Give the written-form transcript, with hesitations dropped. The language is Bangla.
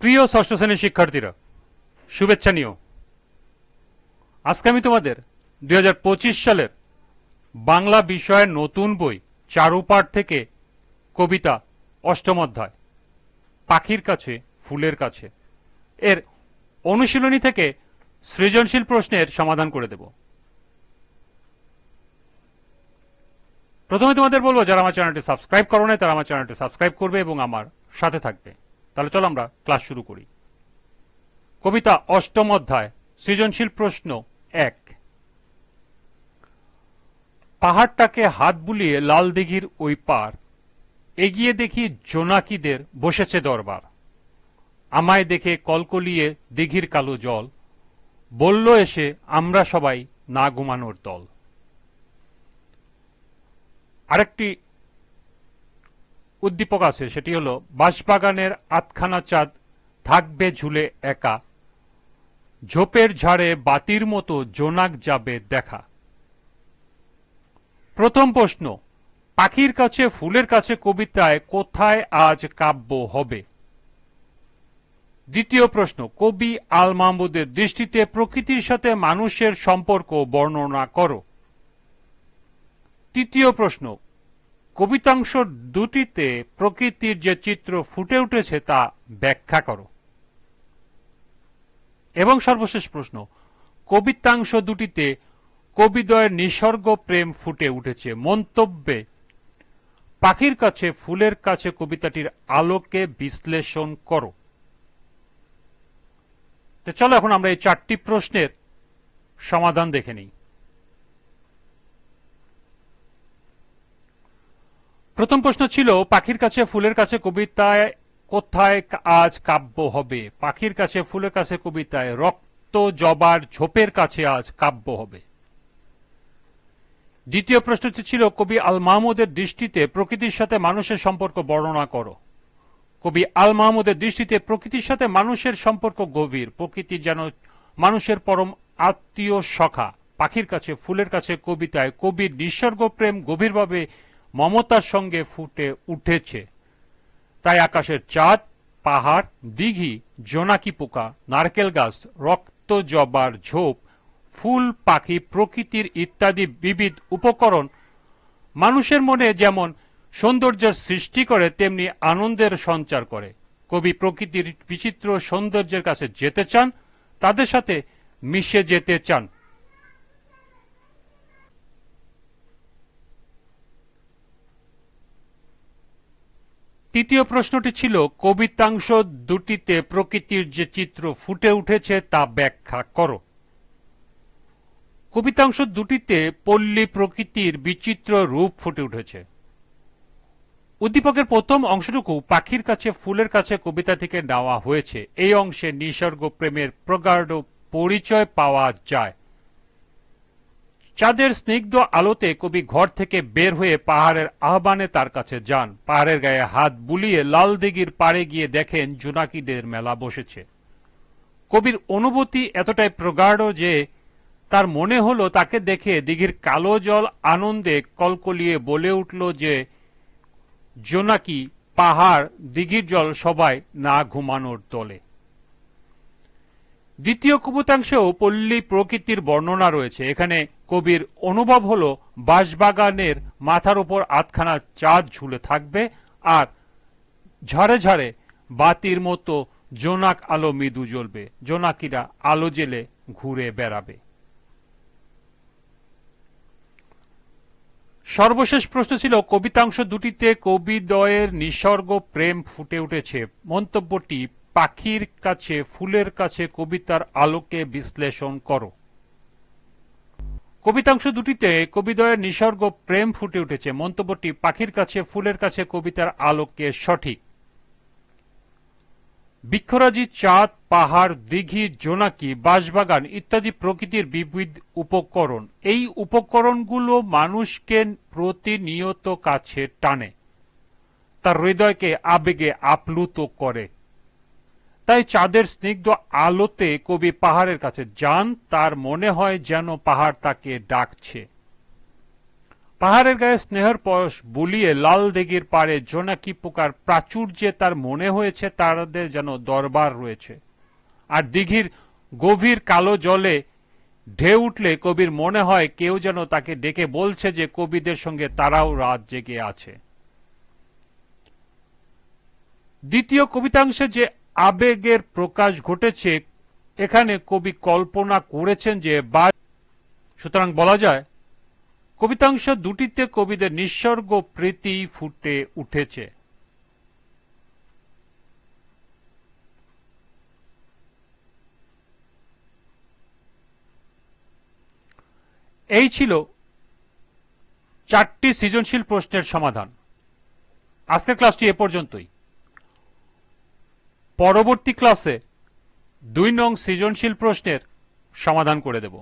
প্রিয় ষষ্ঠ শ্রেণীর শিক্ষার্থীরা, শুভেচ্ছা নিও। আজকে আমি তোমাদের 2025 সালের বাংলা বিষয়ের নতুন বই চারুপাঠ থেকে কবিতা অষ্টম অধ্যায় পাখির কাছে ফুলের কাছে এর অনুশীলনী থেকে সৃজনশীল প্রশ্নের সমাধান করে দেব। প্রথমে তোমাদের বলবো, যারা আমার চ্যানেলটি সাবস্ক্রাইব করো না তারা আমার চ্যানেলটি সাবস্ক্রাইব করবে এবং আমার সাথে থাকবে। তাহলে চলো আমরা ক্লাস শুরু করি। কবিতা অষ্টম অধ্যায়, সৃজনশীল প্রশ্ন 1। পাহাড়টাকে হাত বুলিয়ে লাল দিঘির ওই পার, এগিয়ে দেখি জোনাকিদের বসেছে দরবার। আমায় দেখে কলকলিয়ে দিঘির কালো জল, বলল এসে আমরা সবাই না ঘুমানোর দল। আরেকটি উদ্দীপক আছে, সেটি হলো বাঁশবাগানের আধখানা চাঁদ থাকবে ঝুলে একা, ঝোপের ঝাড়ে বাতির মতো জোনাক যাবে দেখা। প্রথম প্রশ্ন, পাখির কাছে ফুলের কাছে কবিতায় কোথায় আজ কাব্য হবে? দ্বিতীয় প্রশ্ন, কবি আল মাহমুদের দৃষ্টিতে প্রকৃতির সাথে মানুষের সম্পর্ক বর্ণনা করো। তৃতীয় প্রশ্ন, কবিতাংশ দুটিতে প্রকৃতির যে চিত্র ফুটে উঠেছে তা ব্যাখ্যা করো। এবং সর্বশেষ প্রশ্ন, কবিতাংশ দুটিতে কবিদ্বয়ের নিসর্গ প্রেম ফুটে উঠেছে। মন্তব্যে পাখির কাছে ফুলের কাছে কবিতাটির আলোকে বিশ্লেষণ করো। তো চলো এখন আমরা এই চারটি প্রশ্নের সমাধান দেখে নিই। প্রথম প্রশ্ন ছিল, পাখির কাছে ফুলের কাছে কবিতায় কোথায় আজ কাব্য হবে? পাখির কাছে ফুলের কাছে কবিতায় রক্ত জবার ঝোপের কাছে আজ কাব্য হবে। দ্বিতীয় প্রশ্নটি ছিল, কবি আল মাহমুদের দৃষ্টিতে প্রকৃতির সাথে মানুষের সম্পর্ক বর্ণনা করো। কবি আল মাহমুদের দৃষ্টিতে প্রকৃতির সাথে মানুষের সম্পর্ক গভীর, প্রকৃতি যেন মানুষের পরম আত্মীয় সখা। পাখির কাছে ফুলের কাছে কবিতায় কবির নিসর্গ প্রেম গভীরভাবে মমতার সঙ্গে ফুটে উঠেছে। তাই আকাশের চাঁদ, পাহাড়, দিঘি, জোনাকি পোকা, নারকেল গাছ, রক্ত জবার ঝোপ, ফুল, পাখি, প্রকৃতির ইত্যাদি বিবিধ উপকরণ মানুষের মনে যেমন সৌন্দর্যের সৃষ্টি করে তেমনি আনন্দের সঞ্চার করে। কবি প্রকৃতির বিচিত্র সৌন্দর্যের কাছে যেতে চান, তাদের সাথে মিশে যেতে চান। তৃতীয় প্রশ্নটি ছিল, কবিতাংশ দুটিতে প্রকৃতির যে চিত্র ফুটে উঠেছে তা ব্যাখ্যা করো। কবিতাংশ দুটিতে পল্লী প্রকৃতির বিচিত্র রূপ ফুটে উঠেছে। উদ্দীপকের প্রথম অংশটুকু পাখির কাছে ফুলের কাছে কবিতা থেকে নেওয়া হয়েছে। এই অংশে নিসর্গ প্রেমের প্রগাঢ় পরিচয় পাওয়া যায়। চাঁদের স্নিগ্ধ আলোতে কবি ঘর থেকে বের হয়ে পাহাড়ের আহ্বানে তার কাছে যান। পাহাড়ের গায়ে হাত বুলিয়ে লাল দিঘির পাড়ে গিয়ে দেখেন জোনাকিদের মেলা বসেছে। কবির অনুভূতি এতটাই প্রগাঢ় যে তার মনে হলো তাকে দেখে দিঘির কালো জল আনন্দে কলকলিয়ে বলে উঠল যে জোনাকি, পাহাড়, দিঘির জল সবাই না ঘুমানোর দলে। দ্বিতীয় কবিতাংশেও পল্লী প্রকৃতির বর্ণনা রয়েছে। এখানে কবির অনুভব হলো বাঁশবাগানের মাথার উপর আধখানা চাঁদ ঝুলে থাকবে আর ঝাড়ে ঝাড়ে বাতির মতো জোনাক আলো মৃদু জ্বলবে, জোনাকিরা আলো জেলে ঘুরে বেড়াবে। সর্বশেষ প্রশ্ন ছিল, কবিতাংশ দুটিতে কবিদ্বয়ের নিসর্গ প্রেম ফুটে উঠেছে। মন্তব্যটি পাখির কাছে ফুলের কাছে কবিতার আলোকে বিশ্লেষণ করো। কবিতাংশ দুটিতে কবিদ্বয়ের নিসর্গ প্রেম ফুটে উঠেছে। মন্তব্যটি পাখির কাছে ফুলের কাছে কবিতার আলোকে সঠিক। বৃক্ষরাজি, চাঁদ, পাহাড়, দিঘি, জোনাকি, বাঁশবাগান ইত্যাদি প্রকৃতির বিবিধ উপকরণ। এই উপকরণগুলো মানুষকে প্রতিনিয়ত কাছে টানে, তার হৃদয়কে আবেগে আপ্লুত করে। তাই চাঁদের স্নিগ্ধ আলোতে কবি পাহাড়ের কাছে যান, তার মনে হয় যেন পাহাড় তাকে ডাকছে। পাহাড়ের গায়ে স্নেহের পয়স বুলিয়ে লাল দিঘির পাড়ে জোনাকি পোকার প্রাচুর্যে তার মনে হয়েছে তাদের যেন দরবার রয়েছে। আর দিঘির গভীর কালো জলে ঢেউ উঠলে কবির মনে হয় কেউ যেন তাকে ডেকে বলছে যে কবিদের সঙ্গে তারাও রাত জেগে আছে। দ্বিতীয় কবিতাংশে যে আবেগের প্রকাশ ঘটেছে এখানে কবি কল্পনা করেছেন যে সুতরাং বলা যায় কবিতাংশ দুটিতে কবিদের নিঃসর্গ প্রীতি ফুটে উঠেছে। এই ছিল 4টি সৃজনশীল প্রশ্নের সমাধান। আজকের ক্লাসটি এ পর্যন্তই। পরবর্তী ক্লাসে 2 নং সৃজনশীল প্রশ্নের সমাধান করে দেব।